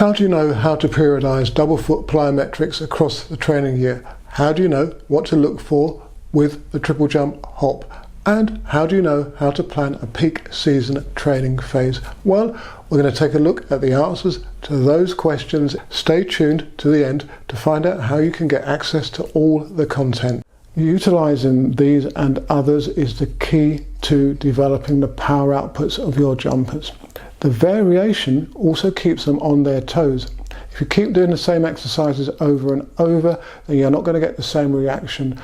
How do you know how to periodise double foot plyometrics across the training year? How do you know what to look for with the triple jump hop? And how do you know how to plan a peak season training phase? Well, we're going to take a look at the answers to those questions. Stay tuned to the end to find out how you can get access to all the content. Utilising these and others is the key to developing the power outputs of your jumpers. The variation also keeps them on their toes. If you keep doing the same exercises over and over, then you're not going to get the same reaction.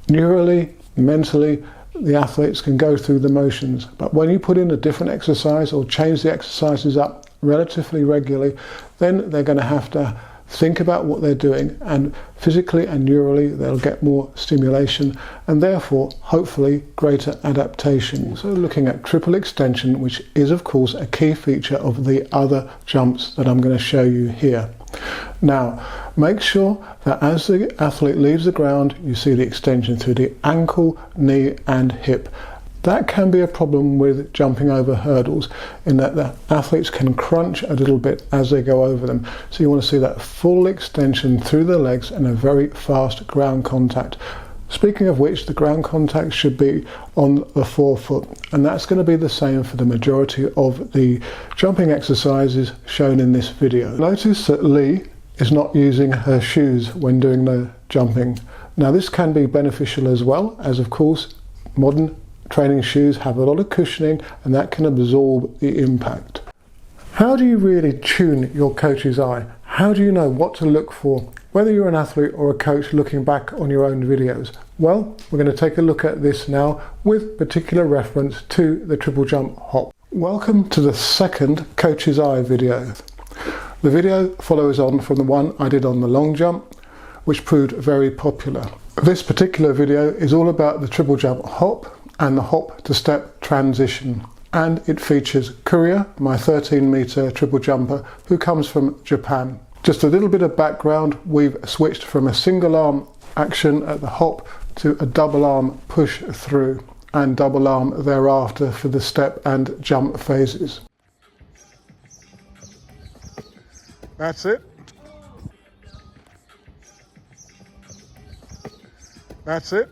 Neurally, mentally, the athletes can go through the motions, but when you put in a different exercise or change the exercises up relatively regularly, then they're going to have to think about what they're doing, and physically and neurally they'll get more stimulation and therefore hopefully greater adaptation. So looking at triple extension, which is of course a key feature of the other jumps that I'm going to show you here. Now make sure that as the athlete leaves the ground you see the extension through the ankle, knee and hip. That can be a problem with jumping over hurdles, in that the athletes can crunch a little bit as they go over them. So you want to see that full extension through the legs and a very fast ground contact. Speaking of which, the ground contact should be on the forefoot, and that's going to be the same for the majority of the jumping exercises shown in this video. Notice that Lee is not using her shoes when doing the jumping. Now this can be beneficial as well, as of course modern training shoes have a lot of cushioning and that can absorb the impact. How do you really tune your coach's eye? How do you know what to look for, whether you're an athlete or a coach looking back on your own videos? Well, we're going to take a look at this now with particular reference to the triple jump hop. Welcome to the second coach's eye video. The video follows on from the one I did on the long jump, which proved very popular. This particular video is all about the triple jump hop and the hop to step transition, and it features Kuria, my 13-meter triple jumper, who comes from Japan. Just a little bit of background: we've switched from a single arm action at the hop to a double arm push through and double arm thereafter for the step and jump phases. That's it. That's it.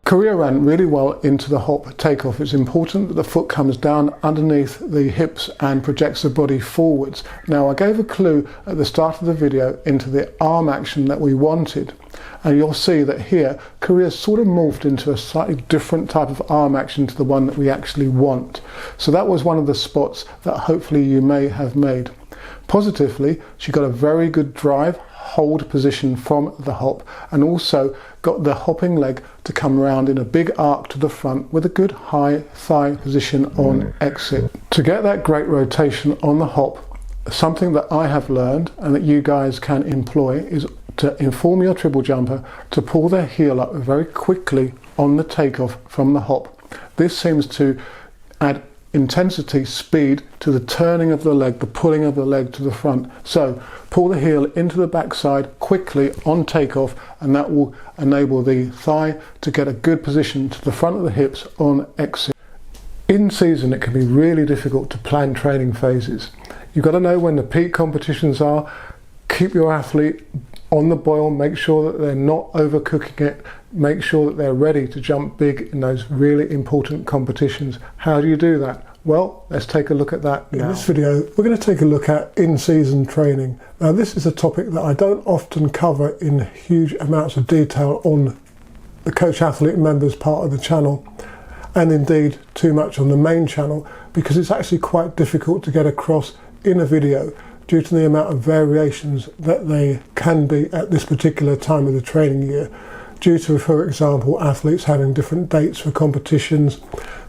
Kuria ran really well into the hop takeoff. It's important that the foot comes down underneath the hips and projects the body forwards. Now I gave a clue at the start of the video into the arm action that we wanted, and you'll see that here Kuria sort of morphed into a slightly different type of arm action to the one that we actually want. So that was one of the spots that hopefully you may have made. Positively, she got a very good drive hold position from the hop, and also got the hopping leg to come around in a big arc to the front with a good high thigh position on exit. To get that great rotation on the hop, something that I have learned and that you guys can employ is to inform your triple jumper to pull their heel up very quickly on the takeoff from the hop. This seems to add intensity, speed to the turning of the leg, the pulling of the leg to the front. So pull the heel into the backside quickly on takeoff, and that will enable the thigh to get a good position to the front of the hips on exit. In season it can be really difficult to plan training phases. You've got to know when the peak competitions are. Keep your athlete on the boil, make sure that they're not overcooking it, make sure that they're ready to jump big in those really important competitions. How do you do that? Well, let's take a look at that now. In this video, we're going to take a look at in-season training. Now this is a topic that I don't often cover in huge amounts of detail on the Coach Athlete Members part of the channel, and indeed too much on the main channel, because it's actually quite difficult to get across in a video due to the amount of variations that they can be at this particular time of the training year, due to, for example, athletes having different dates for competitions,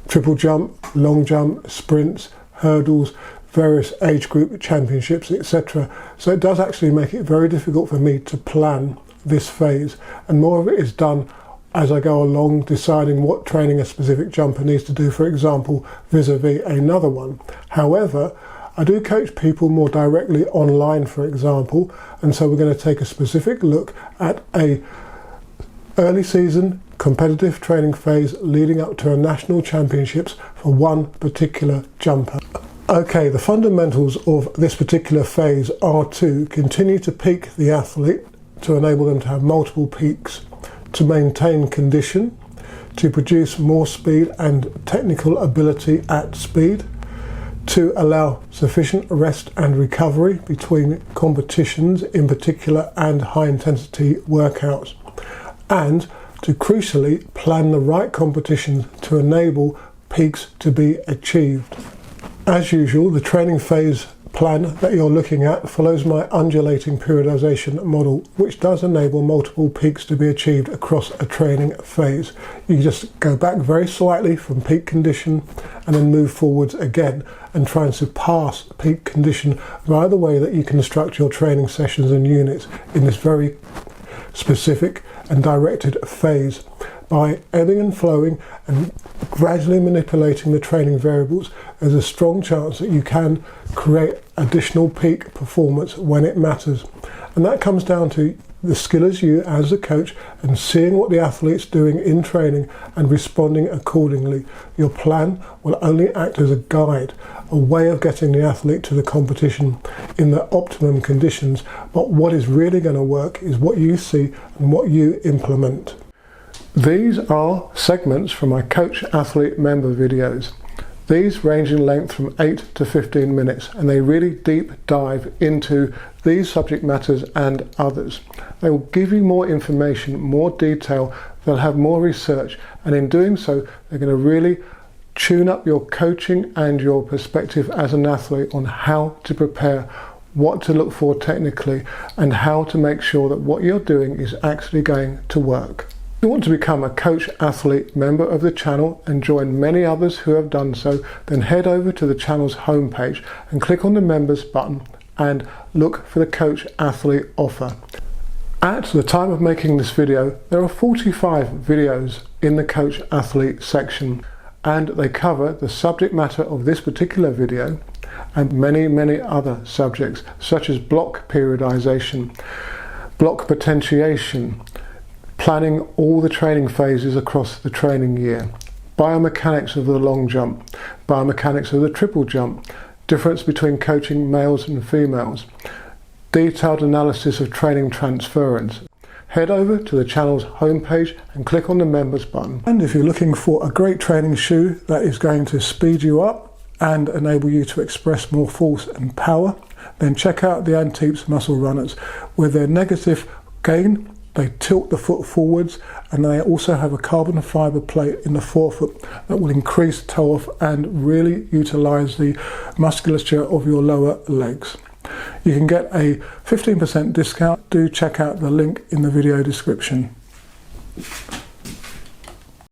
triple jump, long jump, sprints, hurdles, various age group championships, etc. So it does actually make it very difficult for me to plan this phase, and more of it is done as I go along, deciding what training a specific jumper needs to do, for example, vis-a-vis another one. However, I do coach people more directly online, for example, and so we're going to take a specific look at a early season competitive training phase leading up to a national championships for one particular jumper. Okay, the fundamentals of this particular phase are to continue to peak the athlete, to enable them to have multiple peaks, to maintain condition, to produce more speed and technical ability at speed, to allow sufficient rest and recovery between competitions in particular and high intensity workouts, and to crucially plan the right competitions to enable peaks to be achieved. As usual, the training phase plan that you're looking at follows my undulating periodization model, which does enable multiple peaks to be achieved across a training phase. You just go back very slightly from peak condition and then move forwards again and try and surpass peak condition via the way that you construct your training sessions and units in this very specific and directed phase. By ebbing and flowing and gradually manipulating the training variables, there's a strong chance that you can create additional peak performance when it matters. And that comes down to the skill as you as a coach and seeing what the athlete's doing in training and responding accordingly. Your plan will only act as a guide, a way of getting the athlete to the competition in the optimum conditions, but what is really going to work is what you see and what you implement. These are segments from my Coach Athlete member videos. These range in length from 8 to 15 minutes, and they really deep dive into these subject matters and others. They will give you more information, more detail, they'll have more research, and in doing so they're going to really tune up your coaching and your perspective as an athlete on how to prepare, what to look for technically, and how to make sure that what you're doing is actually going to work. If you want to become a Coach Athlete member of the channel and join many others who have done so, then head over to the channel's homepage and click on the members button and look for the Coach Athlete offer. At the time of making this video, there are 45 videos in the Coach Athlete section, and they cover the subject matter of this particular video and many other subjects such as block periodization, block potentiation, planning all the training phases across the training year, biomechanics of the long jump, biomechanics of the triple jump, difference between coaching males and females, detailed analysis of training transference. Head over to the channel's homepage and click on the members button. And if you're looking for a great training shoe that is going to speed you up and enable you to express more force and power, then check out the Anteeps Muscle Runners. With their negative gain, they tilt the foot forwards, and they also have a carbon fibre plate in the forefoot that will increase toe off and really utilise the musculature of your lower legs. You can get a 15% discount. Do check out the link in the video description.